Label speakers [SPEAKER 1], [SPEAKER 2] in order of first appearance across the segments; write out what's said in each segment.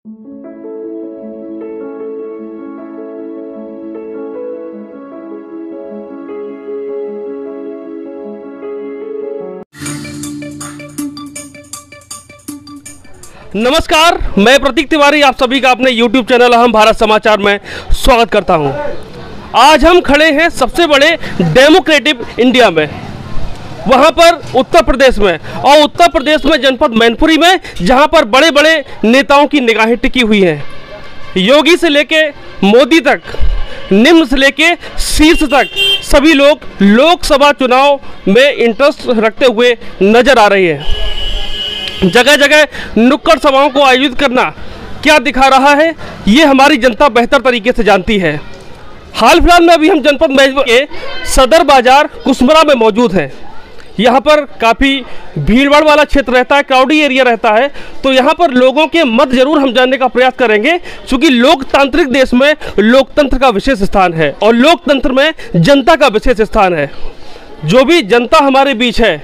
[SPEAKER 1] नमस्कार, मैं प्रतीक तिवारी आप सभी का अपने YouTube चैनल अहम भारत समाचार में स्वागत करता हूं। आज हम खड़े हैं सबसे बड़े डेमोक्रेटिक इंडिया में, वहां पर उत्तर प्रदेश में, और उत्तर प्रदेश में जनपद मैनपुरी में, जहां पर बड़े बड़े नेताओं की निगाहें टिकी हुई हैं। योगी से लेके मोदी तक, निम्न से लेके शीर्ष तक सभी लोग लोकसभा चुनाव में इंटरेस्ट रखते हुए नजर आ रहे हैं। जगह जगह नुक्कड़ सभाओं को आयोजित करना क्या दिखा रहा है, ये हमारी जनता बेहतर तरीके से जानती है। हाल फिलहाल में अभी हम जनपद मैनपुरी के सदर बाजार कुसमरा में मौजूद हैं। यहाँ पर काफ़ी भीड़भाड़ वाला क्षेत्र रहता है, क्राउडी एरिया रहता है, तो यहाँ पर लोगों के मत जरूर हम जानने का प्रयास करेंगे, क्योंकि लोकतांत्रिक देश में लोकतंत्र का विशेष स्थान है और लोकतंत्र में जनता का विशेष स्थान है। जो भी जनता हमारे बीच है,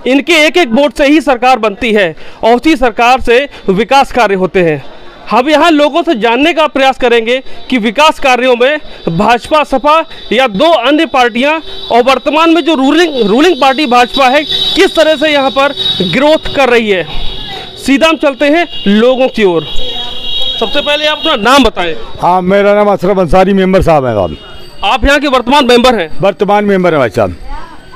[SPEAKER 1] इनके एक एक वोट से ही सरकार बनती है और उसी सरकार से विकास कार्य होते हैं। हम यहाँ लोगों से जानने का प्रयास करेंगे कि विकास कार्यों में भाजपा, सपा या दो अन्य पार्टियाँ और वर्तमान में जो रूलिंग पार्टी भाजपा है, किस तरह से यहाँ पर ग्रोथ कर रही है। सीधा हम चलते हैं लोगों की ओर। सबसे पहले आप अपना नाम बताएं।
[SPEAKER 2] हाँ, मेरा नाम अशरफ अंसारी मेंबर साहब है साहब। आप
[SPEAKER 1] यहाँ के वर्तमान मेंबर हैं?
[SPEAKER 2] वर्तमान मेंबर है भाई साहब।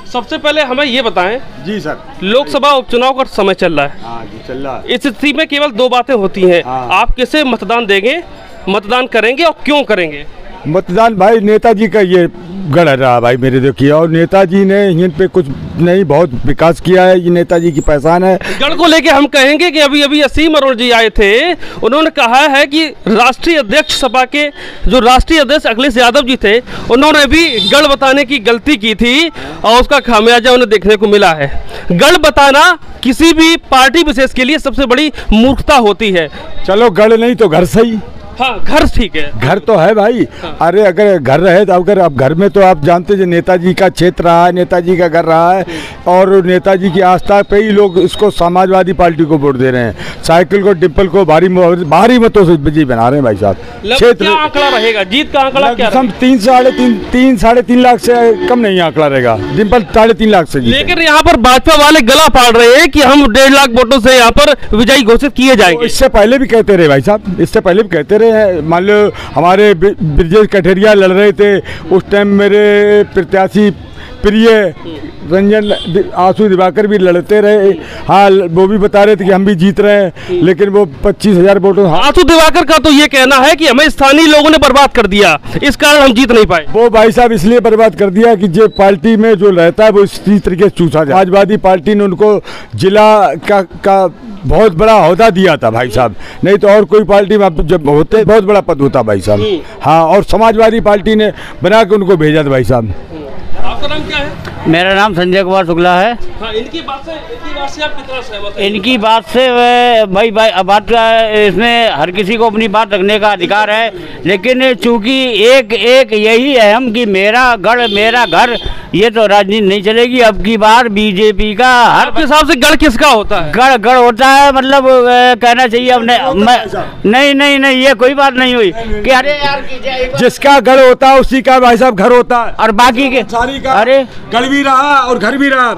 [SPEAKER 1] सबसे पहले हमें ये बताएं।
[SPEAKER 2] जी सर।
[SPEAKER 1] लोकसभा उपचुनाव का समय चल रहा है।
[SPEAKER 2] हाँ जी, चल रहा है।
[SPEAKER 1] इस स्थिति में केवल दो बातें होती हैं।
[SPEAKER 2] हाँ।
[SPEAKER 1] आप किसे मतदान देंगे, मतदान करेंगे और क्यों करेंगे?
[SPEAKER 2] मतदान भाई नेताजी का ये गढ़ रहा भाई मेरे, देखिए, और नेताजी ने इन पे कुछ नहीं, बहुत विकास किया है, ये नेताजी की पहचान है।
[SPEAKER 1] गढ़ को लेके हम कहेंगे कि अभी अभी असीम अरोड़ जी आए थे, उन्होंने कहा है कि राष्ट्रीय अध्यक्ष सपा के जो राष्ट्रीय अध्यक्ष अखिलेश यादव जी थे, उन्होंने भी गढ़ बताने की गलती की थी और उसका खामियाजा उन्हें देखने को मिला है। गढ़ बताना किसी भी पार्टी विशेष के लिए सबसे बड़ी मूर्खता होती है।
[SPEAKER 2] चलो गढ़ नहीं तो घर सही।
[SPEAKER 1] हाँ, घर ठीक है, घर
[SPEAKER 2] तो है भाई। हाँ। अरे अगर घर रहे तो, अगर अब घर में तो आप जानते हैं नेताजी का क्षेत्र रहा है, नेताजी का घर रहा है, और नेताजी की आस्था पे ही लोग इसको समाजवादी पार्टी को वोट दे रहे हैं। साइकिल को, डिम्पल को भारी मतों से विजयी बना रहे हैं भाई साहब।
[SPEAKER 1] क्षेत्र आंकड़ा रहेगा, जीत का आंकड़ा क्या?
[SPEAKER 2] 3-3.5 लाख से कम नहीं आंकड़ा रहेगा। डिम्पल 3.5 लाख से।
[SPEAKER 1] लेकिन यहाँ पर भाजपा वाले गला फाड़ रहे हैं कि हम 1.5 लाख वोटों से यहाँ पर विजयी घोषित किए जाएंगे।
[SPEAKER 2] इससे पहले भी कहते रहे भाई साहब, इससे पहले भी कहते रहे हैं। मान लो हमारे ब्रजेश कठेरिया लड़ रहे थे उस टाइम, मेरे प्रत्याशी प्रिय रंजन आंसू दिवाकर भी लड़ते रहे। हाँ, वो भी बता रहे थे कि हम भी जीत रहे हैं, लेकिन वो 25,000 वोटों।
[SPEAKER 1] आंसू दिवाकर का तो ये कहना है कि हमें स्थानीय लोगों ने बर्बाद कर दिया, इस कारण हम जीत नहीं पाए।
[SPEAKER 2] वो भाई साहब इसलिए बर्बाद कर दिया कि जो पार्टी में जो रहता है वो इसी तरीके से चूसा जाए। समाजवादी पार्टी ने उनको जिला का बहुत बड़ा ओहदा दिया था भाई साहब, नहीं तो और कोई पार्टी में जब होते बहुत बड़ा पद होता भाई साहब। हाँ, और समाजवादी पार्टी ने बना के उनको भेजा था भाई साहब।
[SPEAKER 1] आपका नाम क्या है?
[SPEAKER 3] मेरा नाम संजय कुमार शुक्ला है।
[SPEAKER 1] हाँ, इनकी बात से आप कितना सहमत हैं?
[SPEAKER 3] इनकी बात से भाई बात का, इसमें हर किसी को अपनी बात रखने का अधिकार है, लेकिन चूंकि एक यही अहम कि मेरा गढ़ मेरा घर, ये तो राजनीति नहीं चलेगी। अब की बार बीजेपी का हर
[SPEAKER 1] हिसाब से गढ़ किसका होता है?
[SPEAKER 3] गढ़ होता है, मतलब कहना चाहिए। अब नहीं, ये कोई बात नहीं हुई कि अरे यार
[SPEAKER 2] जिसका गढ़ होता है उसी का भाई साहब घर होता है,
[SPEAKER 3] और बाकी के
[SPEAKER 2] अरे गढ़ भी रहा और घर भी रहा।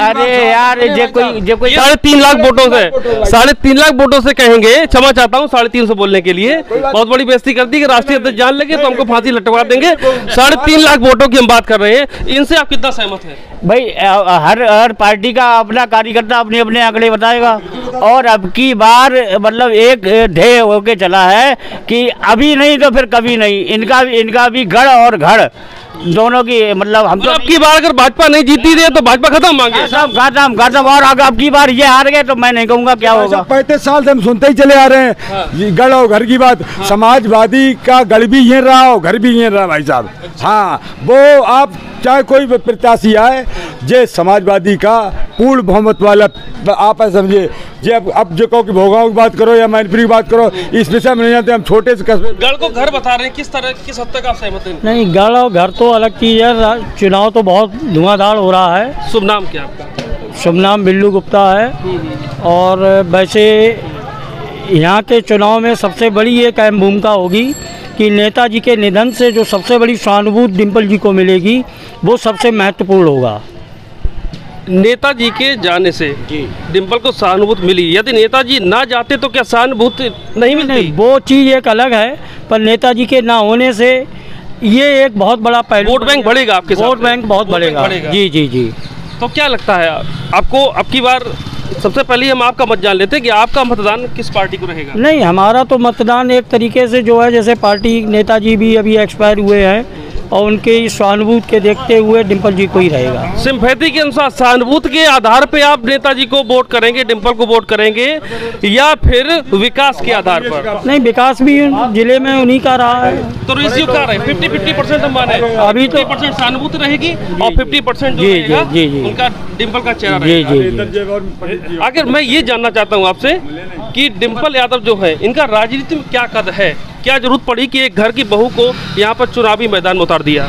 [SPEAKER 3] अरे यार जे कोई
[SPEAKER 1] 3.5 लाख वोटों से 3.5 लाख वोटों से कहेंगे, क्षमा चाहता हूँ 350 बोलने के लिए, बहुत बड़ी बेइज्जती कर दी कि राष्ट्रीय अध्यक्ष जान लगे तो हमको फांसी लटवा देंगे। 3.5 लाख वोटों की हम बात कर रहे हैं, इनसे आप कितना सहमत हैं?
[SPEAKER 3] भाई हर पार्टी का अपना कार्यकर्ता अपने अपने आंकड़े बताएगा, और अब की बार मतलब एक ध्येय होके चला है कि अभी नहीं तो फिर कभी नहीं। इनका भी गढ़ और घर दोनों की, मतलब हम तो
[SPEAKER 1] अब की बार अगर भाजपा नहीं जीती रही तो भाजपा खत्म मांगे,
[SPEAKER 3] सब खत्म। और अब की बार ये हार गए तो मैं नहीं कहूँगा क्या होगा।
[SPEAKER 2] 35 साल से हम सुनते ही चले आ रहे हैं। हाँ। गढ़ और घर की बात। हाँ। समाजवादी का गढ़ भी ये रहा और घर भी ये रहा भाई साहब। हाँ, वो आप चाहे कोई प्रत्याशी आए, जे समाजवादी का पूर्ण बहुमत वाला आप समझिए। जे अब जो कहो कि भोगांव की बात करो या मैनपुरी की बात करो, इस विषय में नहीं जानते हम। छोटे से कस्बे
[SPEAKER 1] गढ़ को घर बता रहे हैं, किस हद तक आप सहमत हैं?
[SPEAKER 4] नहीं, गढ़ और घर तो अलग चीज़ है। चुनाव तो बहुत धुआंधार हो रहा है।
[SPEAKER 1] शुभ नाम क्या आपका?
[SPEAKER 4] शुभ नाम बिल्लू गुप्ता है। और वैसे यहाँ के चुनाव में सबसे बड़ी एक अहम भूमिका होगी कि नेताजी के निधन से जो सबसे बड़ी सहानुभूति डिम्पल जी को मिलेगी वो सबसे महत्वपूर्ण होगा।
[SPEAKER 1] नेताजी के जाने से डिम्पल को सहानुभूति मिली, यदि नेताजी ना जाते तो क्या सहानुभूति नहीं मिलती?
[SPEAKER 4] नहीं, वो चीज़ एक अलग है, पर नेताजी के ना होने से ये एक बहुत बड़ा पहलू,
[SPEAKER 1] वोट बैंक बढ़ेगा आपके साथ?
[SPEAKER 4] वोट बैंक बहुत बढ़ेगा। जी जी जी।
[SPEAKER 1] तो क्या लगता है आपको अब की बार? सबसे पहले हम आपका मत जान लेते हैं कि आपका मतदान किस पार्टी को रहेगा?
[SPEAKER 4] नहीं, हमारा तो मतदान एक तरीके से जो है, जैसे पार्टी नेताजी भी अभी एक्सपायर हुए हैं और उनके सहानुभूति के देखते हुए डिम्पल जी को ही रहेगा।
[SPEAKER 1] सिंपैथी के अनुसार, सहानुभूति के आधार पे आप नेताजी को वोट करेंगे, डिम्पल को वोट करेंगे, या फिर विकास के आधार पर?
[SPEAKER 4] नहीं, विकास भी जिले में उन्हीं का रहा है।
[SPEAKER 1] तो रेशियो क्या रहे? 50-50% हम माने
[SPEAKER 4] अभी तो
[SPEAKER 1] 50% सहानुभूति रहेगी और 50%
[SPEAKER 4] जी, जी, जी, जी।
[SPEAKER 1] उनका डिम्पल का चेहरा
[SPEAKER 4] जी
[SPEAKER 1] रहेगा।
[SPEAKER 4] जी।
[SPEAKER 1] आखिर मैं ये जानना चाहता हूँ आपसे कि डिम्पल यादव जो है, इनका राजनीति में क्या कद है? क्या जरूरत पड़ी कि एक घर की बहू को यहाँ पर चुनावी मैदान में उतार दिया?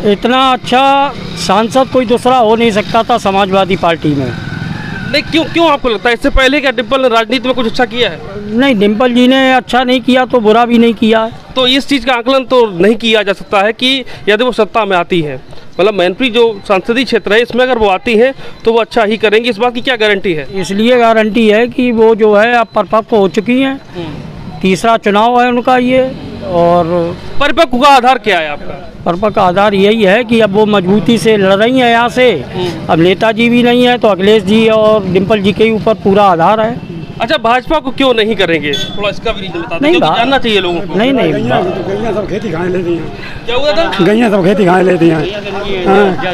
[SPEAKER 4] इतना अच्छा सांसद कोई दूसरा हो नहीं सकता था समाजवादी पार्टी में।
[SPEAKER 1] नहीं, क्यों आपको लगता है? इससे पहले क्या डिम्पल ने राजनीति में कुछ अच्छा किया है?
[SPEAKER 4] नहीं, डिम्पल जी ने अच्छा नहीं किया तो बुरा भी नहीं किया।
[SPEAKER 1] तो इस चीज़ का आकलन तो नहीं किया जा सकता है कि यदि वो सत्ता में आती है, मतलब मैनपुरी जो संसदीय क्षेत्र है इसमें अगर वो आती हैं तो वो अच्छा ही करेंगी, इस बात की क्या गारंटी है?
[SPEAKER 4] इसलिए गारंटी है कि वो जो है अब परिपक्व हो चुकी हैं, तीसरा चुनाव है उनका ये। और
[SPEAKER 1] परिपक्व का आधार क्या है आपका?
[SPEAKER 4] परिपक्व का आधार यही है कि अब वो मजबूती से लड़ रही हैं यहाँ से। अब नेताजी भी नहीं है तो अखिलेश जी और डिम्पल जी के ऊपर पूरा आधार है।
[SPEAKER 1] अच्छा, भाजपा को क्यों नहीं करेंगे? थोड़ा इसका भी रीजन बता दें,
[SPEAKER 4] नहीं,
[SPEAKER 1] क्योंकि जानना चाहिए लोगों को।
[SPEAKER 4] नहीं नहीं,
[SPEAKER 2] गैया सब खेती खाने लेती हैं।
[SPEAKER 1] क्या हुआ था?
[SPEAKER 2] गैया सब खेती खाने लेती हैं।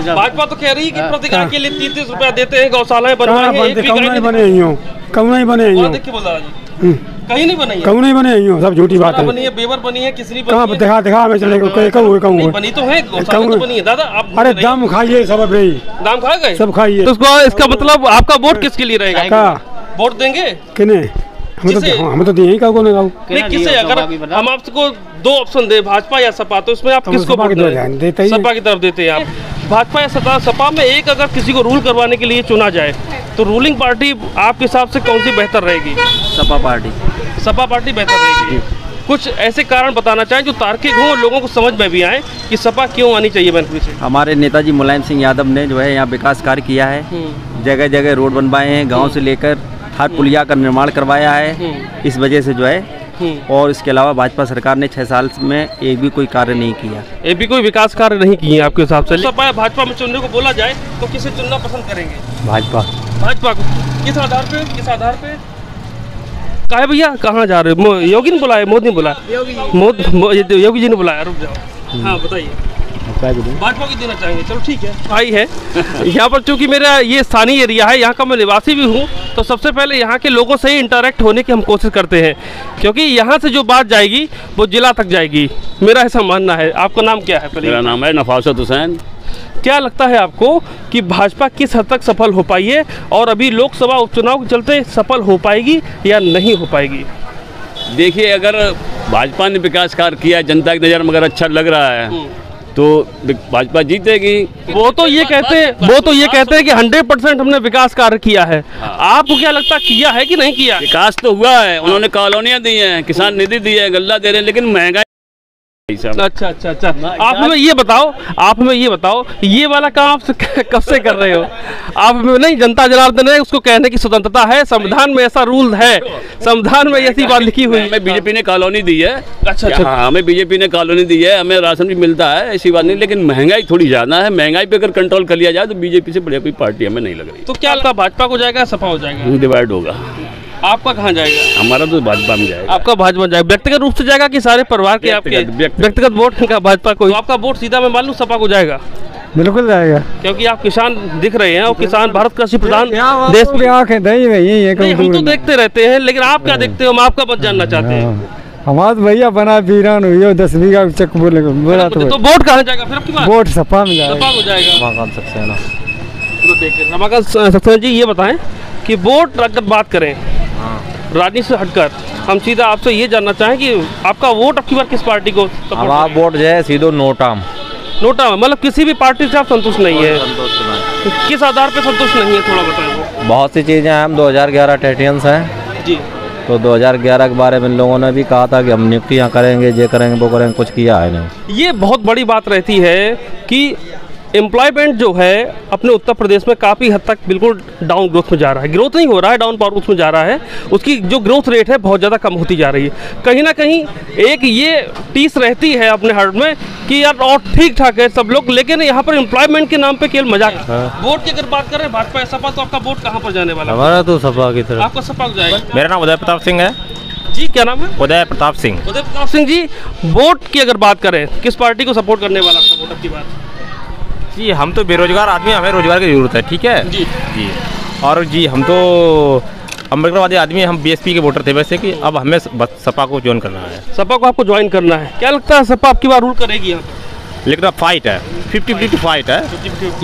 [SPEAKER 1] भाजपा तो कह रही है कि प्रति गाय के लिए 30 रुपया देते हैं, गौशालाएं बनवाएंगे, एक भी
[SPEAKER 2] कौन
[SPEAKER 1] गाय
[SPEAKER 2] नहीं
[SPEAKER 1] नहीं
[SPEAKER 2] बने ही हो, कौन नहीं बने ही हो,
[SPEAKER 1] देख के बोल रहा जी, कहीं नहीं बनी है,
[SPEAKER 2] कौन नहीं बने ही हो, सब झूठी बात है।
[SPEAKER 1] बनी है, बेवर बनी है, किसनी
[SPEAKER 2] कहाँ
[SPEAKER 1] बनी है?
[SPEAKER 2] दिखा दिखा में चले कहूँ
[SPEAKER 1] बनी तो है, गौशाला तो बनी है दादा। आप
[SPEAKER 2] अरे दाम खाइए सब, भाई
[SPEAKER 1] दाम खा गए
[SPEAKER 2] सब खाइए।
[SPEAKER 1] तो इसका मतलब आपका वोट किसके लिए रहेगा?
[SPEAKER 2] का
[SPEAKER 1] वोट देंगे
[SPEAKER 2] किने? हम तो दिए ही काऊ को नहीं काऊ।
[SPEAKER 1] नहीं, किसे? अगर हम आपको दो ऑप्शन दे, भाजपा या सपा, तो इसमें आप किसको वोट देते? सपा की तरफ देते हैं आप। भाजपा या सपा में एक अगर किसी को रूल करवाने के लिए चुना जाए तो रूलिंग पार्टी आपके हिसाब से कौन सी बेहतर रहेगी?
[SPEAKER 3] सपा पार्टी।
[SPEAKER 1] सपा पार्टी बेहतर रहेगी। कुछ ऐसे कारण बताना चाहें जो तार्किक हों और लोगों को समझ में भी आए कि सपा क्यों आनी चाहिए मैनपुरी से?
[SPEAKER 3] हमारे नेताजी मुलायम सिंह यादव ने जो है यहाँ विकास कार्य किया है, जगह जगह रोड बनवाए हैं, गांव से लेकर हर पुलिया का निर्माण करवाया है, इस वजह से जो है। और इसके अलावा भाजपा सरकार ने 6 साल में एक भी कोई कार्य नहीं किया।
[SPEAKER 1] एक भी कोई विकास कार्य नहीं किए आपके हिसाब से? सपा भाजपा में चुनने को बोला जाए तो किसे चुनना पसंद करेंगे?
[SPEAKER 3] भाजपा।
[SPEAKER 1] भाजपा को? किस आधार पे? किस आधार पे? कहा भैया, कहाँ जा रहे हो? योगी ने बुलाया, मोदी ने बुलाया? योगी जी ने बुलाया। रुक जाओ। हाँ बताइए। भाजपा की देना चाहेंगे? चलो ठीक है। भाई है यहाँ पर, चूंकि मेरा ये स्थानीय एरिया है, यहाँ का मैं निवासी भी हूँ, तो सबसे पहले यहाँ के लोगों से ही इंटरेक्ट होने की हम कोशिश करते हैं, क्योंकि यहाँ से जो बात जाएगी वो जिला तक जाएगी, मेरा ऐसा मानना है। आपका नाम क्या है?
[SPEAKER 5] मेरा नाम है नफासत हुसैन।
[SPEAKER 1] क्या लगता है आपको कि भाजपा किस हद तक सफल हो पाई है, और अभी लोकसभा उपचुनाव के चलते सफल हो पाएगी या नहीं हो पाएगी?
[SPEAKER 5] देखिए, अगर भाजपा ने विकास कार्य किया, जनता की नज़र में अगर अच्छा लग रहा है तो भाजपा जीतेगी।
[SPEAKER 1] वो तो ये कहते हैं कि 100% हमने विकास कार्य किया है। आपको क्या लगता है, किया है कि नहीं किया?
[SPEAKER 5] विकास तो हुआ है, उन्होंने कॉलोनियाँ दी हैं, किसान निधि दी है, गल्ला दे रहे हैं, लेकिन महंगाई।
[SPEAKER 1] अच्छा। आप हमें ये बताओ, ये वाला काम आप कब से कर रहे हो? आप नहीं, जनता जनार्दन है, उसको कहने की स्वतंत्रता है, संविधान में ऐसा रूल है, संविधान में ऐसी बात लिखी हुई है।
[SPEAKER 5] हमें बीजेपी ने कॉलोनी दी है।
[SPEAKER 1] अच्छा।
[SPEAKER 5] हाँ, हमें बीजेपी ने कॉलोनी दी है, हमें राशन भी मिलता है, ऐसी बात नहीं, लेकिन महंगाई थोड़ी ज़्यादा है। महंगाई पे अगर कंट्रोल कर लिया जाए तो बीजेपी से बढ़िया कोई पार्टी हमें नहीं लग रही।
[SPEAKER 1] तो क्या लगता है, भाजपा को जाएगा, सपा हो जाएगा?
[SPEAKER 5] डिवाइड होगा।
[SPEAKER 1] आपका कहाँ जाएगा?
[SPEAKER 5] हमारा तो भाजपा में जाएगा।
[SPEAKER 1] आपका भाजपा जाएगा? व्यक्तिगत रूप से जाएगा कि सारे परिवार के आपके व्यक्तिगत वोट का भाजपा को? आपका वोट सीधा मैं मान लूँ सपा को जाएगा?
[SPEAKER 2] बिल्कुल जाएगा,
[SPEAKER 1] क्योंकि आप किसान दिख रहे हैं और किसान भारत कृषि प्रधान देश
[SPEAKER 2] की आँख है।
[SPEAKER 1] नहीं, हम तो देखते रहते हैं, लेकिन आप क्या देखते हो? हम आपका मत जानना चाहते हैं।
[SPEAKER 2] हमारा भैया बना वीरान हुई 10 बीघा चक बोला
[SPEAKER 1] तो वोट कहाँ जाएगा फिर आपकी बात?
[SPEAKER 2] वोट सपा में जाएगा।
[SPEAKER 1] सपा को जाएगा।
[SPEAKER 3] रमाकांत सक्सेना।
[SPEAKER 1] तो देखिए, रमाकांत सक्सेना जी, ये बताएं कि वोट अगर बात करें राजनीति से हटकर, हम सीधा आपसे ये जानना चाहें कि आपका वोट आपकी बार किस पार्टी को?
[SPEAKER 3] हमारा वोट जो है सीधो नोटा,
[SPEAKER 1] मतलब किसी भी पार्टी से आप संतुष्ट नहीं है? किस आधार पे संतुष्ट नहीं है, थोड़ा बताएं।
[SPEAKER 3] बहुत सी चीज़ें हैं, हम 2011 टेटियंस हैं
[SPEAKER 1] जी,
[SPEAKER 6] तो 2011 के बारे में लोगों ने भी कहा था कि हम नियुक्तियाँ करेंगे, ये करेंगे, वो करेंगे, कुछ किया है नहीं।
[SPEAKER 1] ये बहुत बड़ी बात रहती है कि एम्प्लॉयमेंट जो है अपने उत्तर प्रदेश में काफ़ी हद तक बिल्कुल डाउन ग्रोथ में जा रहा है। ग्रोथ नहीं हो रहा है, डाउन ग्रोथ में जा रहा है। उसकी जो ग्रोथ रेट है बहुत ज़्यादा कम होती जा रही है। कहीं ना कहीं एक ये टीस रहती है अपने हार्ट में कि यार और ठीक ठाक है सब लोग, लेकिन यहाँ पर एम्प्लॉयमेंट के नाम पे केवल मजाक। वोट की अगर बात करें भाजपा सपा, तो आपका वोट कहाँ पर जाने वाला?
[SPEAKER 6] हमारा तो सपा की तरफ।
[SPEAKER 1] आपका सपा जाएगा?
[SPEAKER 7] मेरा नाम उदय प्रताप सिंह है।
[SPEAKER 1] जी क्या नाम है?
[SPEAKER 7] उदय प्रताप सिंह।
[SPEAKER 1] उदय प्रताप सिंह जी, वोट की अगर बात करें किस पार्टी को सपोर्ट करने वाला आपका वोट की बात?
[SPEAKER 7] जी हम तो बेरोजगार आदमी, हमें रोजगार की जरूरत है, ठीक है
[SPEAKER 1] जी
[SPEAKER 7] जी। और जी हम तो अम्बेडकरवादी आदमी, हम बीएसपी के वोटर थे वैसे कि अब हमें सपा को ज्वाइन करना है।
[SPEAKER 1] सपा को आपको ज्वाइन करना है। क्या लगता है सपा आपकी बार रूल करेगी यहाँ पर?
[SPEAKER 7] लेकिन अब फाइट है, 50-50 फाइट है।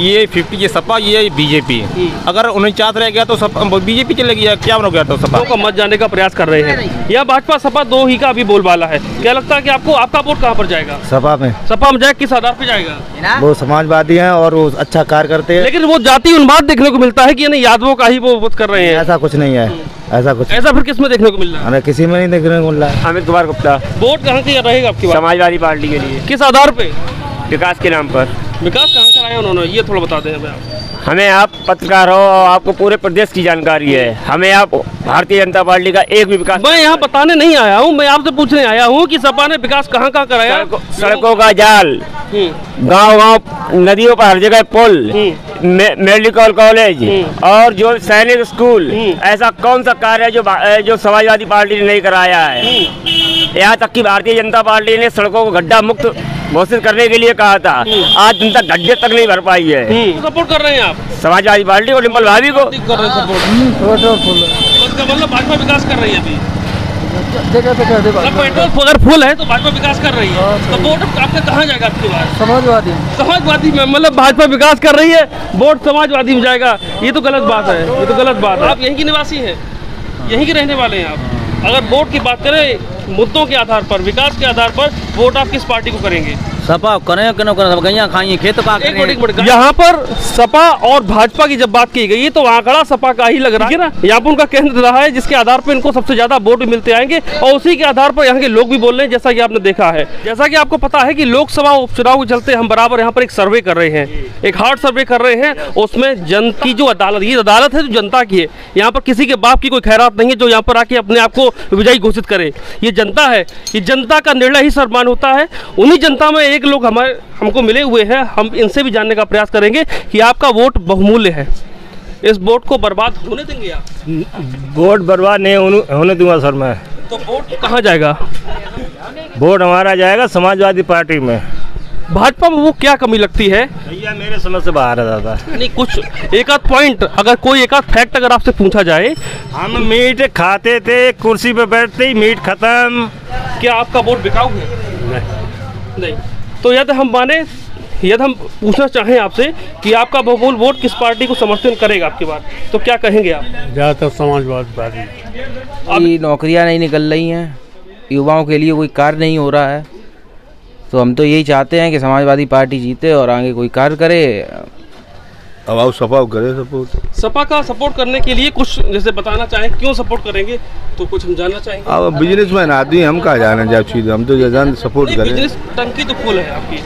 [SPEAKER 7] ये 50 ये सपा, ये बीजेपी। अगर 49 रह गया तो बीजेपी चलेगी, क्या बन गया तो सपा
[SPEAKER 1] का मत जाने का प्रयास कर रहे हैं। यह भाजपा सपा दो ही का अभी बोलबाला है। क्या लगता है कि आपको आपका वोट कहाँ पर जाएगा?
[SPEAKER 2] सपा में।
[SPEAKER 1] सपा में जाए, किस आधार पे जाएगा?
[SPEAKER 2] वो समाजवादी हैं और वो अच्छा कार्य करते हैं।
[SPEAKER 1] लेकिन वो जाति उन्माद देखने को मिलता है कि यानी यादवों का ही वो वोट कर रहे हैं।
[SPEAKER 2] ऐसा कुछ नहीं है, ऐसा कुछ
[SPEAKER 1] ऐसा फिर किस में देखने को मिल रहा है?
[SPEAKER 2] हमें किसी में नहीं देखने को मिल रहा है।
[SPEAKER 3] अमित कुमार गुप्ता,
[SPEAKER 1] वोट कहाँ से रहेगा आपकी बात?
[SPEAKER 3] समाजवादी पार्टी के लिए।
[SPEAKER 1] किस आधार पे?
[SPEAKER 3] विकास के नाम पर।
[SPEAKER 1] विकास कहाँ कराया उन्होंने, ये थोड़ा बता दें हमें आप।
[SPEAKER 3] हमें आप पत्रकार हो और आपको पूरे प्रदेश की जानकारी है, हमें आप भारतीय जनता पार्टी का एक भी विकास।
[SPEAKER 1] मैं यहाँ बताने नहीं आया हूँ, मैं आपसे पूछने आया हूँ कि सपा ने विकास कहाँ कहाँ कराया?
[SPEAKER 3] सड़कों का जाल, गांव-गांव नदियों पर हर जगह पुल, मेडिकल कॉलेज और जो सैनिक स्कूल, ऐसा कौन सा कार्य है जो समाजवादी पार्टी ने नहीं कराया है? यहाँ तक कि भारतीय जनता पार्टी ने सड़कों को गड्ढा मुक्त घोषित करने के लिए कहा था, आज दिन तक गड्ढे तक नहीं भर पाई है।
[SPEAKER 1] सपोर्ट कर रहे हैं आप
[SPEAKER 3] समाजवादी पार्टी और डिम्पल भाभी को?
[SPEAKER 1] कर रहे हैं सपोर्ट। मतलब भाजपा विकास कर रही है अभी। पेट्रोल अगर फुल है तो भाजपा विकास कर रही है, तो वोट आपका कहाँ जाएगा आपकी बात? समाजवादी में। मतलब भाजपा विकास कर रही है, वोट समाजवादी में जाएगा, ये तो गलत बात है, ये तो गलत बात है। आप यहीं के निवासी हैं, यहीं के रहने वाले हैं आप। अगर वोट की बात करें मुद्दों के आधार पर, विकास के आधार पर, वोट आप किस पार्टी को करेंगे?
[SPEAKER 6] सपा करें कि न करें, गैया खाइए खेत का।
[SPEAKER 1] यहाँ पर सपा और भाजपा की जब बात की गई तो आंकड़ा सपा का ही लग रहा है ना। यहाँ पर उनका केंद्र रहा है जिसके आधार पर इनको सबसे ज्यादा वोट भी मिलते आएंगे, और उसी के आधार पर यहाँ के लोग भी बोल रहे हैं, जैसा कि आपने देखा है। जैसा कि आपको पता है कि लोकसभा उपचुनाव के चलते हम बराबर यहाँ पर एक सर्वे कर रहे हैं, एक हार्ड सर्वे कर रहे हैं। उसमें जन की जो अदालत, ये अदालत है जो जनता की है। यहाँ पर किसी के बाप की कोई खैरात नहीं है जो यहाँ पर आके अपने आप को विजयी घोषित करे। ये जनता है, ये जनता का निर्णय ही सम्मान होता है। उन्हीं जनता में एक लोग हमको मिले हुए हैं, हम इनसे भी जानने का प्रयास करेंगे कि आपका वोट बहुमूल्य है, इस वोट को बर्बाद होने देंगे आप?
[SPEAKER 3] वोट बर्बाद नहीं होने दूंगा सर मैं।
[SPEAKER 1] तो वोट कहाँ जाएगा?
[SPEAKER 3] वोट हमारा जाएगा समाजवादी पार्टी में।
[SPEAKER 1] भाजपा में वो क्या कमी लगती है?
[SPEAKER 3] भैया मेरे समझ से बाहर है दादा।
[SPEAKER 1] नहीं, कुछ एक आध पॉइंट, अगर कोई एक आध फैक्ट अगर आपसे पूछा जाए।
[SPEAKER 3] हम मीट खाते थे, कुर्सी पे बैठते ही मीट खत्म।
[SPEAKER 1] क्या आपका वोट बिकाऊ है? नहीं। तो यदि हम पूछना चाहें आपसे कि आपका बहुमूल्य वोट किस पार्टी को समर्थन करेगा आपकी बात, तो क्या कहेंगे आप?
[SPEAKER 8] ज़्यादातर समाजवादी पार्टी।
[SPEAKER 6] अभी नौकरियां नहीं निकल रही हैं, युवाओं के लिए कोई कार्य नहीं हो रहा है, तो हम तो यही चाहते हैं कि समाजवादी पार्टी जीते और आगे कोई कार्य करे।
[SPEAKER 2] अब आप सपा करे सपोर्ट।
[SPEAKER 1] सपा का सपोर्ट करने के लिए कुछ जैसे बताना चाहें, क्यों सपोर्ट करेंगे, तो कुछ हम जानना चाहेंगे।
[SPEAKER 2] अब बिजनेसमैन आदमी हम कहाँ जाना जब चीज, हम तो जान सपोर्ट करें।
[SPEAKER 1] बिजनेस टंकी तो फुल है आपकी,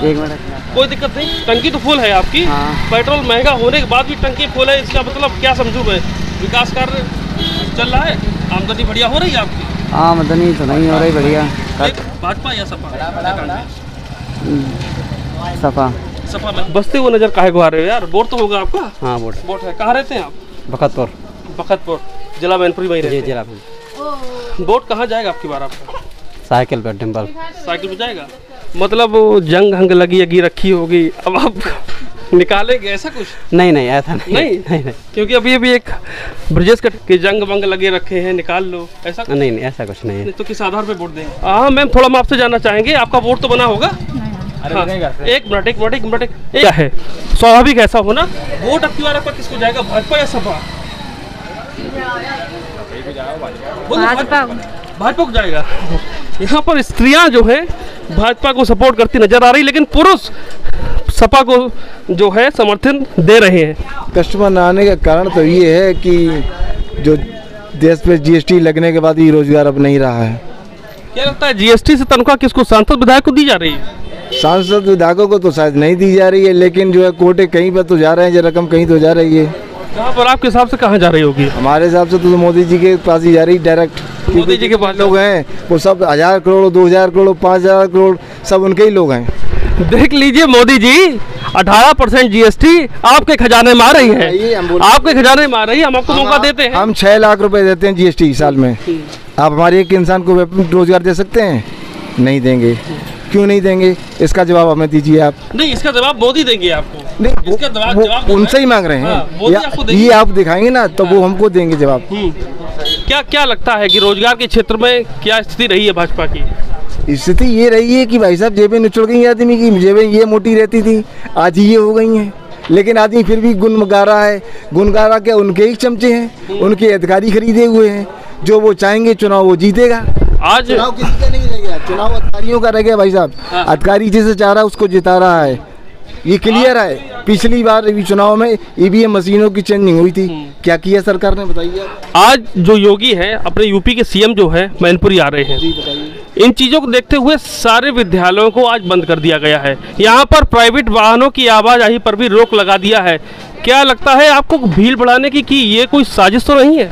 [SPEAKER 6] एक मिनट,
[SPEAKER 1] कोई दिक्कत नहीं, टंकी तो फुल है आपकी। पेट्रोल महंगा होने के बाद भी टंकी फुल है, इसका मतलब क्या समझूं मैं? विकास कार्य चल रहा है, आमदनी बढ़िया हो रही है आपकी?
[SPEAKER 6] आमदनी तो नहीं हो रही बढ़िया।
[SPEAKER 1] भाजपा या सपा?
[SPEAKER 6] सपा।
[SPEAKER 1] सपा में बसते हुए नजर काहे को आ रहे हो यार? वोट तो होगा आपका?
[SPEAKER 6] हाँ वोट
[SPEAKER 1] है। कहाँ रहते हैं आप? बखतपुर जिला मैनपुरी में रहते हैं।
[SPEAKER 6] जिला
[SPEAKER 1] वोट कहाँ जाएगा आपकी बार आपका?
[SPEAKER 6] साइकिल पे, डिम्पल
[SPEAKER 1] साइकिल पे जाएगा। मतलब जंग हंग लगी रखी होगी, अब आप निकालेंगे ऐसा कुछ?
[SPEAKER 6] नहीं ऐसा नहीं।
[SPEAKER 1] क्योंकि अभी एक ब्रजेश के जंग वंग लगे रखे हैं, निकाल लो ऐसा?
[SPEAKER 6] नहीं ऐसा कुछ नहीं है।
[SPEAKER 1] तो किस आधार पे वोट देंगे? हाँ मैम, थोड़ा हम आपसे जानना चाहेंगे, आपका वोट तो बना होगा? हाँ, एक मिनट क्या है स्वाभाविक ऐसा होना। वोट अब की बार आपका किसको जाएगा, भाजपा या सपा? भाजपा को जाएगा। यहाँ पर स्त्रियां जो है भाजपा को सपोर्ट करती नजर आ रही, लेकिन पुरुष सपा को जो है समर्थन दे रहे हैं।
[SPEAKER 2] कस्टमर न आने का कारण तो ये है कि जो
[SPEAKER 9] देश पे जीएसटी लगने के बाद भी रोजगार अब नहीं रहा है।
[SPEAKER 1] क्या लगता है जीएसटी से तनख्वाह किसको, सांसद विधायक को दी जा रही है?
[SPEAKER 9] सांसद विधायकों को तो शायद नहीं दी जा रही है, लेकिन जो है कोटे कहीं पर तो जा रहे हैं, जो रकम कहीं तो जा रही है।
[SPEAKER 1] कहाँ पर आपके हिसाब से कहाँ जा रही होगी?
[SPEAKER 9] हमारे हिसाब से तो मोदी जी के पास ही जा रही डायरेक्ट।
[SPEAKER 1] मोदी जी के पास
[SPEAKER 9] लोग हैं वो सब 1000 करोड़ 2000 करोड़ 5000 करोड़ सब उनके ही लोग हैं।
[SPEAKER 1] देख लीजिए मोदी जी 18% जीएसटी आपके खजाने में आ रही है, आपके खजाने में आ रही है। हम आपको मौका देते हैं,
[SPEAKER 9] हम 6 लाख रुपए देते हैं जीएसटी साल में। आप हमारे एक इंसान को रोजगार दे सकते हैं? नहीं देंगे। क्यों नहीं देंगे, इसका जवाब हमें दीजिए आप।
[SPEAKER 1] नहीं, इसका जवाब मोदी देंगे आपको।
[SPEAKER 9] नहीं,
[SPEAKER 1] इसका जवाब
[SPEAKER 9] उनसे ही मांग रहे हैं। ये आप दिखाएंगे ना तो वो हमको देंगे जवाब।
[SPEAKER 1] क्या लगता है कि रोजगार के क्षेत्र में क्या स्थिति रही है भाजपा की?
[SPEAKER 9] स्थिति ये रही है कि भाई साहब जेबें निचड़ गई आदमी की, जेबें ये मोटी रहती थी आज ये हो गई हैं, लेकिन आदमी फिर भी गुनगा रहा है। गुनगा रहा क्या, उनके ही चमचे हैं, उनके अधिकारी खरीदे हुए हैं। जो वो चाहेंगे चुनाव वो जीतेगा।
[SPEAKER 1] आज
[SPEAKER 9] चुनाव किसी का नहीं रह गया, चुनाव अधिकारियों का रह गया भाई साहब। अधिकारी जिसे चाह रहा है उसको जिता रहा है, ये क्लियर है। पिछली बार चुनाव में ईवीएम मशीनों की चेंजिंग हुई थी, क्या किया सरकार ने बताइए?
[SPEAKER 1] आज जो योगी हैं अपने यूपी के सीएम जो है मैनपुरी आ रहे हैं, इन चीज़ों को देखते हुए सारे विद्यालयों को आज बंद कर दिया गया है। यहाँ पर प्राइवेट वाहनों की आवाजाही पर भी रोक लगा दिया है। क्या लगता है आपको भीड़ बढ़ाने की कि ये कोई साजिश तो नहीं है?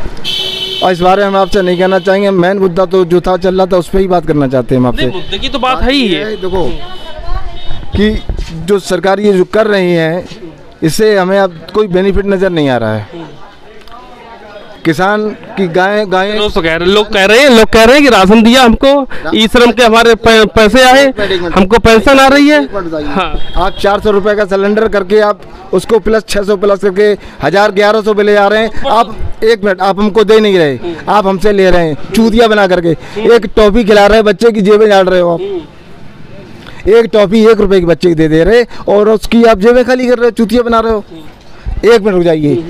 [SPEAKER 9] और इस बारे में हम आपसे नहीं कहना चाहेंगे। मेन मुद्दा तो जो था चल रहा था उस पर ही बात करना चाहते हैं हम आपसे।
[SPEAKER 1] मुद्दे की तो बात है ही है।
[SPEAKER 9] देखो कि जो सरकार ये जो कर रही है इससे हमें अब कोई बेनिफिट नज़र नहीं आ रहा है। किसान की गाय
[SPEAKER 1] लोग कह रहे हैं कि राशन दिया हमको, ई श्रम के हमारे पैसे आए, हमको पेंशन आ रही है। हाँ।
[SPEAKER 9] आप 400 रुपए का सिलेंडर करके आप उसको प्लस 600 प्लस करके 1100 बिल आ रहे हैं। आप एक मिनट, आप हमको दे नहीं रहे, आप हमसे ले रहे हैं चूतिया बना करके। एक टॉफी खिला रहे हैं, बच्चे की जेबें झाड़ रहे हो आप। एक टॉफी 1 रुपए की बच्चे की दे रहे और उसकी आप जेबें खाली कर रहे हो, चूतिया बना रहे हो। 1 मिनट रुक जाइए।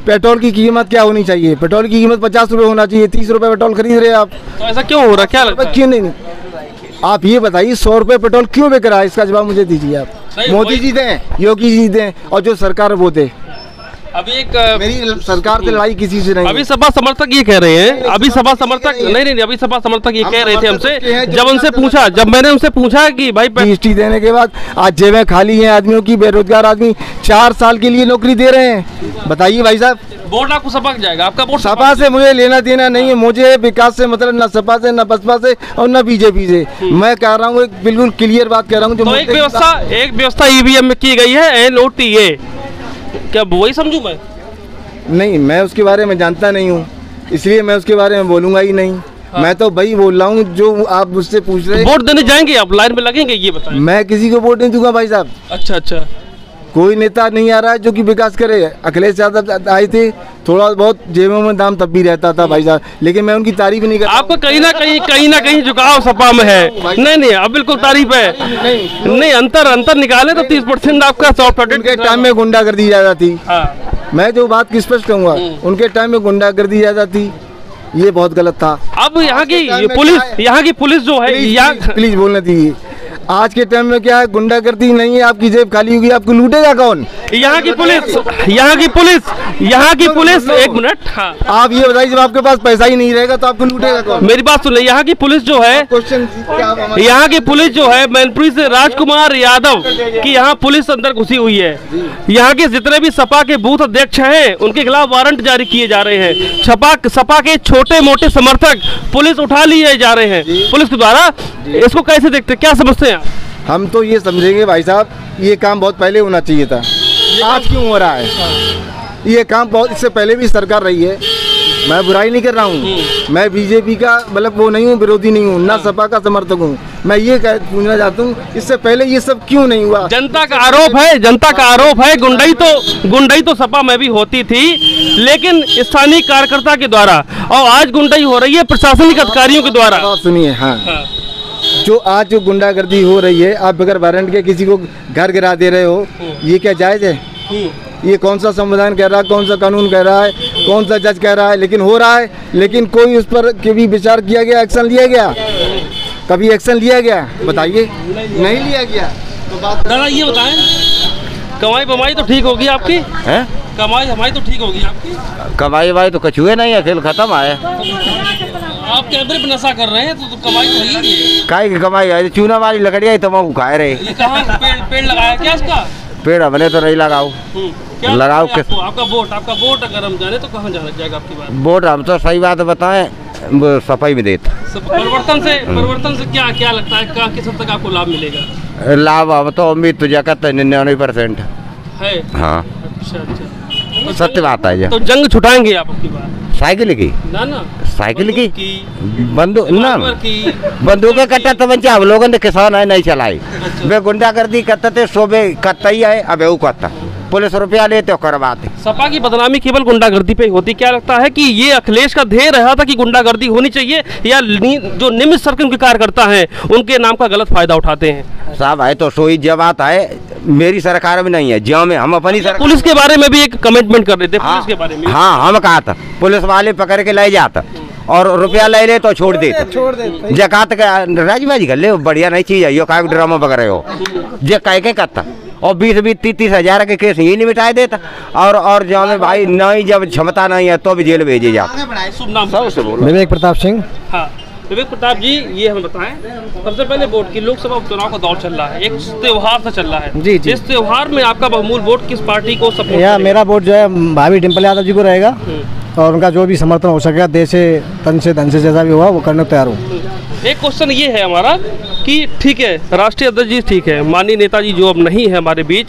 [SPEAKER 9] पेट्रोल की कीमत क्या होनी चाहिए? पेट्रोल की कीमत 50 रुपए होना चाहिए। 30 रुपए पेट्रोल खरीद रहे हैं आप,
[SPEAKER 1] तो ऐसा क्यों हो रहा है? क्या लगता है?
[SPEAKER 9] क्यों नहीं? आप ये बताइए 100 रुपए पेट्रोल क्यों बिक रहा है? इसका जवाब मुझे दीजिए आप। मोदी जी दें, योगी जी दें और जो सरकार वो दे।
[SPEAKER 1] अभी एक
[SPEAKER 9] मेरी सरकार से लड़ाई किसी से नहीं।
[SPEAKER 1] अभी सपा समर्थक ये कह रहे हैं, अभी सपा समर्थक नहीं, अभी सपा समर्थक ये कह रहे थे हमसे, जब मैंने उनसे पूछा कि भाई
[SPEAKER 9] जीएसटी देने के बाद आज जेबें खाली हैं आदमियों की। बेरोजगार आदमी 4 साल के लिए नौकरी दे रहे हैं। बताइए भाई साहब,
[SPEAKER 1] वोट आपको सपा जाएगा? आपका वोट
[SPEAKER 9] सपा से मुझे लेना देना नहीं है। मुझे विकास से मतलब ना सपा से, ना बसपा से और ना बीजेपी से। मैं कह रहा हूँ एक बिल्कुल क्लियर बात कह रहा हूँ।
[SPEAKER 1] तो एक व्यवस्था ईवीएम में की गई है, NOTA, क्या वही समझूं मैं?
[SPEAKER 9] नहीं, मैं उसके बारे में जानता नहीं हूँ, इसलिए मैं उसके बारे में बोलूँगा ही नहीं। हाँ। मैं तो वही बोल रहा हूँ जो आप मुझसे पूछ रहे हैं।
[SPEAKER 1] वोट देने जाएंगे आप, लाइन में लगेंगे, ये बताएं।
[SPEAKER 9] मैं किसी को वोट नहीं दूंगा भाई साहब।
[SPEAKER 1] अच्छा,
[SPEAKER 9] कोई नेता नहीं आ रहा है जो कि विकास करे। अखिलेश यादव आए थे, थोड़ा बहुत जेबों में दाम तब भी रहता था भाई साहब, लेकिन मैं उनकी तारीफ नहीं करता।
[SPEAKER 1] आपको कहीं ना कहीं झुकाव सपा में है। नहीं, अब बिल्कुल तारीफ है। नहीं, अंतर निकाले तो 30% आपका सॉफ्ट।
[SPEAKER 9] उनके टाइम में गुंडागर्दी ज्यादा थी। मैं जो बात की स्पष्ट कहूँगा, उनके टाइम में गुंडागर्दी ज्यादा थी, ये बहुत गलत था।
[SPEAKER 1] अब यहाँ की पुलिस जो है,
[SPEAKER 9] प्लीज बोलने दीजिए। आज के टाइम में क्या है, गुंडागर्दी नहीं है। आपकी जेब खाली होगी, आपको लूटेगा कौन?
[SPEAKER 1] यहाँ की पुलिस 1 मिनट। हाँ।
[SPEAKER 9] आप ये बताइए, जब आपके पास पैसा ही नहीं रहेगा तो आपको लूटेगा कौन?
[SPEAKER 1] मेरी बात सुन ले। यहाँ की पुलिस जो है मैनपुरी से राजकुमार यादव की यहाँ पुलिस अंदर घुसी हुई है। यहाँ के जितने भी सपा के बूथ अध्यक्ष हैं उनके खिलाफ वारंट जारी किए जा रहे हैं। सपा के छोटे मोटे समर्थक पुलिस उठा लिए जा रहे हैं पुलिस के द्वारा। इसको कैसे देखते, क्या समझते हैं?
[SPEAKER 9] हम तो ये समझेंगे भाई साहब, ये काम बहुत पहले होना चाहिए था। आज क्यों हो रहा है? ये काम बहुत इससे पहले भी सरकार रही है। मैं बुराई नहीं कर रहा हूँ, मैं बीजेपी का मतलब वो नहीं हूँ, विरोधी नहीं हूँ, ना सपा का समर्थक हूँ। मैं ये पूछना चाहता हूँ, इससे पहले ये सब क्यों नहीं हुआ?
[SPEAKER 1] जनता का आरोप है गुंडाई तो सपा में भी होती थी, लेकिन स्थानीय कार्यकर्ता के द्वारा, और आज गुंडाई हो रही है प्रशासनिक अधिकारियों के द्वारा।
[SPEAKER 9] सुनिए, हाँ, जो आज जो गुंडागर्दी हो रही है, आप बगैर वारंट के किसी को घर गिरा दे रहे हो, ये क्या जायज़ है? ये कौन सा संविधान कह रहा है, कौन सा कानून कह रहा है, कौन सा जज कह रहा है? लेकिन हो रहा है, लेकिन कोई उस पर कभी विचार किया गया, एक्शन लिया गया? कभी एक्शन लिया गया? बताइए, नहीं लिया गया। तो बात
[SPEAKER 1] दादा ये बताएं, कमाई बमाई तो ठीक होगी आपकी?
[SPEAKER 10] है?
[SPEAKER 1] कमाई हमारी तो ठीक होगी आपकी।
[SPEAKER 10] कमाई वाई तो कछुए नहीं है, खेल खत्म है।
[SPEAKER 1] आप कैमरे पे नशा कर रहे हैं तो कमाई तो होगी ही।
[SPEAKER 10] काय की कमाई है, चूना वाली लकड़ियाँ ही तमाकू खाए रहे।
[SPEAKER 1] ये कहाँ पेड़ लगाया क्या इसका?
[SPEAKER 10] पेड़ हमने तो नहीं लगाओ।
[SPEAKER 1] क्या
[SPEAKER 10] लगाओ किस?
[SPEAKER 1] आपका वोट अगर हम जाने तो कहाँ जाना जाएगा आपकी बात?
[SPEAKER 10] वोट हम तो सही बात बताएं, सफाई में देते।
[SPEAKER 1] परिवर्तन से क्या लगता है, किस हद तक आपको लाभ मिलेगा?
[SPEAKER 10] लाभ अब तो उम्मीद तो जगत 99%
[SPEAKER 1] है।
[SPEAKER 10] हाँ
[SPEAKER 1] अच्छा
[SPEAKER 10] सत्य बात है।
[SPEAKER 1] तो जंग छुटाएंगे आप आपकी बात?
[SPEAKER 10] साइकिल की
[SPEAKER 1] ना
[SPEAKER 10] साइकिल की बंदूक ना बंदूक कट्टा तमंचा हम लोगों ने किसान है नहीं चलाई। वे गुंडागर्दी करते थे, सोबे करता ही है। अब वो करता पुलिस रुपया लेते हो करवाते।
[SPEAKER 1] सपा की बदनामी केवल गुंडागर्दी पे होती, क्या लगता है कि ये अखिलेश का ध्येय रहा था कि गुंडागर्दी होनी चाहिए, या जो निम्न स्तर के उनके कार्यकर्ता हैं उनके नाम का गलत फायदा उठाते हैं?
[SPEAKER 10] साहब है तो सोई जमात है, मेरी सरकार में नहीं है, ज्यों में हम अपनी सरकार।
[SPEAKER 1] पुलिस के बारे में भी एक कमिटमेंट कर रहे थे। पुलिस के बारे में
[SPEAKER 10] हाँ हम कहा था पुलिस वाले पकड़ के ले जाता और रुपया ले ले तो छोड़ देते। जकात का राजबाजी कर ले, बढ़िया नहीं चीज है। यो काय ड्रामा पकड़ हो जे कह के करता और 20-30 हज़ार के केस यही नहीं मिटाए देता। और जो में भाई नहीं, जब क्षमता नहीं है तो भी जेल भेजे जाते।
[SPEAKER 1] शुभ नाम?
[SPEAKER 9] विवेक प्रताप सिंह।
[SPEAKER 1] हाँ विवेक प्रताप जी, ये हमें बताएं, सबसे पहले वोट की लोकसभा उपचुनाव का दौर चल रहा है, एक त्योहार सा चल रहा है।
[SPEAKER 9] जी जी।
[SPEAKER 1] इस त्योहार में आपका बहुमूल्य वोट किस पार्टी को सपोर्ट?
[SPEAKER 9] या मेरा वोट जो है भाभी डिम्पल यादव जी को रहेगा और उनका जो भी समर्थन हो सकेगा देश से तन से धन से जैसा भी होगा वो करने को तैयार हूँ।
[SPEAKER 1] एक क्वेश्चन ये है हमारा कि ठीक है राष्ट्रीय अध्यक्ष जी ठीक है, माननीय नेताजी जो अब नहीं है हमारे बीच,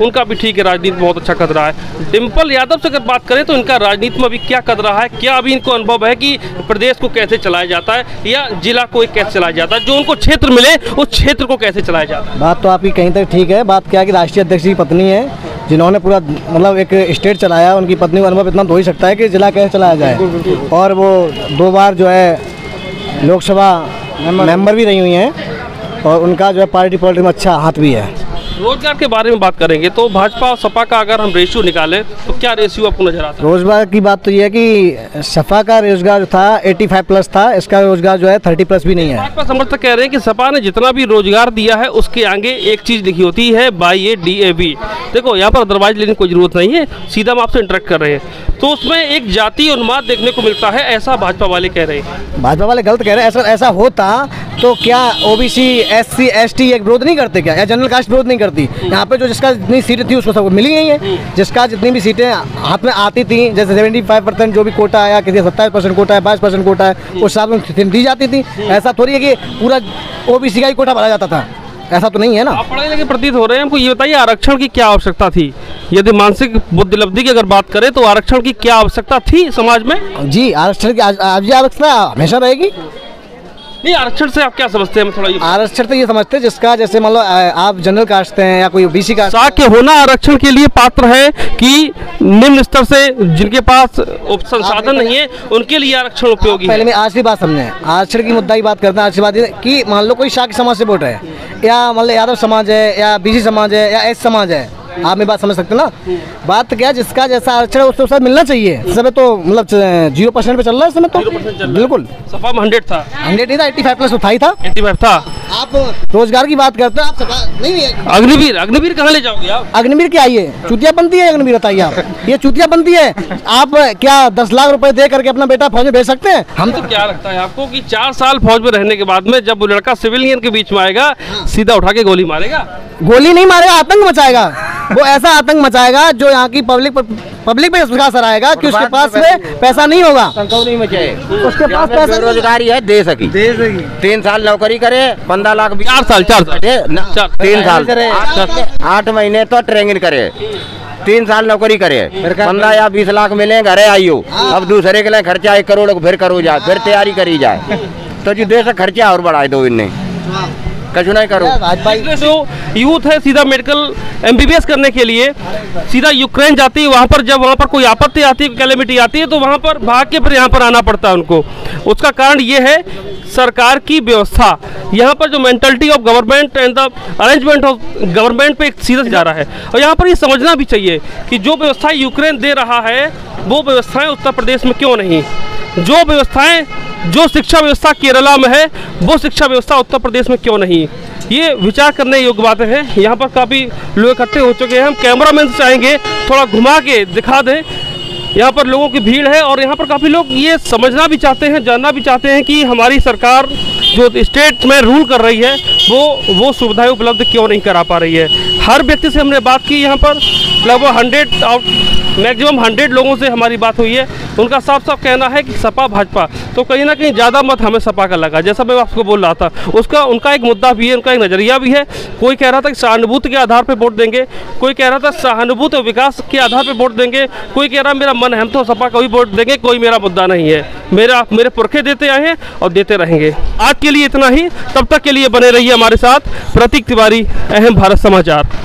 [SPEAKER 1] उनका भी ठीक है राजनीति बहुत अच्छा कर रहा है। डिम्पल यादव से अगर बात करें तो इनका राजनीति में अभी क्या कर रहा है, क्या अभी इनको अनुभव है कि प्रदेश को कैसे चलाया जाता है या जिला को कैसे चलाया जाता है, जो उनको क्षेत्र मिले उस क्षेत्र को कैसे चलाया जाता है?
[SPEAKER 9] बात तो आपकी कहीं तक ठीक है। बात क्या है कि राष्ट्रीय अध्यक्ष की पत्नी है जिन्होंने पूरा मतलब एक स्टेट चलाया, उनकी पत्नी को अनुभव इतना तो हो ही सकता है कि जिला कैसे चलाया जाए। और वो 2 बार जो है लोकसभा मेंबर भी रही हुई हैं और उनका जो है पार्टी पॉलिटिक्स में अच्छा हाथ भी है।
[SPEAKER 1] रोजगार के बारे में बात करेंगे तो भाजपा और सपा का अगर हम रेशियो निकालें तो क्या रेशियो आपको नजर आता है?
[SPEAKER 9] रोजगार की बात तो ये है कि सपा का रोजगार जो था 85+ था, इसका रोजगार जो है 30+ भी नहीं है।
[SPEAKER 1] भाजपा समर्थक कह रहे हैं कि सपा ने जितना भी रोजगार दिया है उसके आगे एक चीज लिखी होती है बाई DAV। देखो यहाँ पर अदरवाइज लेने की कोई जरूरत नहीं है, सीधा हम आपसे इंटरेक्ट कर रहे हैं, तो उसमें एक जातीय उन्माद देखने को मिलता है, ऐसा भाजपा वाले कह रहे हैं।
[SPEAKER 9] भाजपा वाले गलत कह रहे हैं। ऐसा होता तो क्या OBC SC ST एक विरोध नहीं करते क्या, या जनरल कास्ट विरोध नहीं करती? यहाँ पे जो जिसका जितनी सीटें थी उसको सब मिली गई हैं। जिसका जितनी भी सीटें हाथ में आती थी, जैसे 75% जो भी कोटा है, या किसी 27% कोटा है, 22% कोटा है, उस हिसाब में दी जाती थी। ऐसा थोड़ी है कि पूरा OBC का ही कोटा भरा जाता था, ऐसा तो नहीं है ना।
[SPEAKER 1] आप पढ़े लिखे प्रतीत हो रहे हैं, हमको ये बताइए आरक्षण की क्या आवश्यकता थी? यदि मानसिक बुद्धिलब्धि की अगर बात करें तो आरक्षण की क्या आवश्यकता थी समाज में?
[SPEAKER 9] जी आरक्षण की आवश्यकता हमेशा रहेगी।
[SPEAKER 1] नहीं, आरक्षण से आप क्या समझते हैं? थोड़ा
[SPEAKER 9] आरक्षण तो ये समझते हैं जिसका जैसे मान लो आप जनरल कास्ट हैं या कोई OBC कास्ट
[SPEAKER 1] के होना आरक्षण के लिए पात्र है कि निम्न स्तर से जिनके पास संसाधन नहीं है उनके लिए आरक्षण उपयोगी?
[SPEAKER 9] पहले मैं आज की बात समझे, आरक्षण की मुद्दा की बात करते हैं। आज की बात कि मान लो कोई शाक्य समाज से वोट है, या मान लो यादव समाज है, या BC समाज है, या S समाज है, आप मेरी बात समझ सकते हैं ना। बात क्या है, जिसका जैसा आरक्षण है उसको सब मिलना चाहिए। इस समय तो मतलब 0% पे चल रहा है इस समय तो। बिल्कुल
[SPEAKER 1] सपा में 100 था,
[SPEAKER 9] 100 नहीं था, 85+ था ही था।
[SPEAKER 1] 85 था।
[SPEAKER 9] आप रोजगार की बात करते हैं, आप सपा नहीं है।
[SPEAKER 1] अग्निवीर कहाँ ले जाओगे आप?
[SPEAKER 9] अग्निवीर क्या ये चूतिया बनती है? अग्निवीर बताइए आप, ये चूतिया बनती है? आप क्या 10 लाख रुपए दे करके अपना बेटा फौज में भेज सकते हैं? हम
[SPEAKER 1] तो क्या लगता है आपको कि 4 साल फौज में रहने के बाद में जब वो लड़का सिविलियन के बीच में आएगा सीधा उठा के गोली मारेगा?
[SPEAKER 9] गोली नहीं मारेगा, आतंक मचाएगा। वो ऐसा आतंक मचाएगा जो यहाँ की पब्लिक पे इसका असर आएगा कि उसके पास में पैसा नहीं होगा।
[SPEAKER 10] नहीं मचाए,
[SPEAKER 9] उसके पास पैसा
[SPEAKER 10] बेरोजगारी है, दे सकी 3 साल नौकरी करे, 15 लाख
[SPEAKER 1] 4 साल
[SPEAKER 10] 3 साल 8 महीने तो ट्रेनिंग करे, 3 साल नौकरी करे, 15 या 20 लाख मिले, घरे आइयो। अब दूसरे के लिए खर्चा 1 करोड़ फिर करो जाए, फिर तैयारी करी जाए, तो जो देश का खर्चा और बढ़ाए दो इनने कछु नहीं करो।
[SPEAKER 1] जो यूथ है सीधा मेडिकल MBBS करने के लिए सीधा यूक्रेन जाती है, वहाँ पर जब वहाँ पर कोई आपत्ति आती है, कैलेमिटी आती है, तो वहाँ पर भाग के फिर यहाँ पर आना पड़ता है उनको। उसका कारण ये है सरकार की व्यवस्था, यहाँ पर जो mentality of government and the arrangement of government पे सीधा जा रहा है। और यहाँ पर ये समझना भी चाहिए कि जो व्यवस्थाएं यूक्रेन दे रहा है वो व्यवस्थाएं उत्तर प्रदेश में क्यों नहीं? जो व्यवस्थाएं जो शिक्षा व्यवस्था केरला में है वो शिक्षा व्यवस्था उत्तर प्रदेश में क्यों नहीं? ये विचार करने योग्य बातें हैं। यहाँ पर काफ़ी लोग इकट्ठे हो चुके हैं। हम कैमरामैन से चाहेंगे थोड़ा घुमा के दिखा दें। यहाँ पर लोगों की भीड़ है और यहाँ पर काफ़ी लोग ये समझना भी चाहते हैं, जानना भी चाहते हैं कि हमारी सरकार जो स्टेट में रूल कर रही है वो सुविधाएं उपलब्ध क्यों नहीं करा पा रही है। हर व्यक्ति से हमने बात की, यहाँ पर लगभग मैक्सिमम 100 लोगों से हमारी बात हुई है। उनका साफ साफ कहना है कि सपा भाजपा तो कहीं ना कहीं ज़्यादा मत हमें सपा का लगा, जैसा मैं आपको बोल रहा था। उनका एक मुद्दा भी है, उनका एक नज़रिया भी है। कोई कह रहा था कि सहानुभूति के आधार पर वोट देंगे, कोई कह रहा था सहानुभूति और विकास के आधार पर वोट देंगे, कोई कह रहा मेरा मन है हम तो सपा का भी वोट देंगे, कोई मेरा मुद्दा नहीं है। मेरे पुरखे देते आए हैं और देते रहेंगे। आज के लिए इतना ही, तब तक के लिए बने रहिए हमारे साथ। प्रतीक तिवारी, अहम भारत समाचार।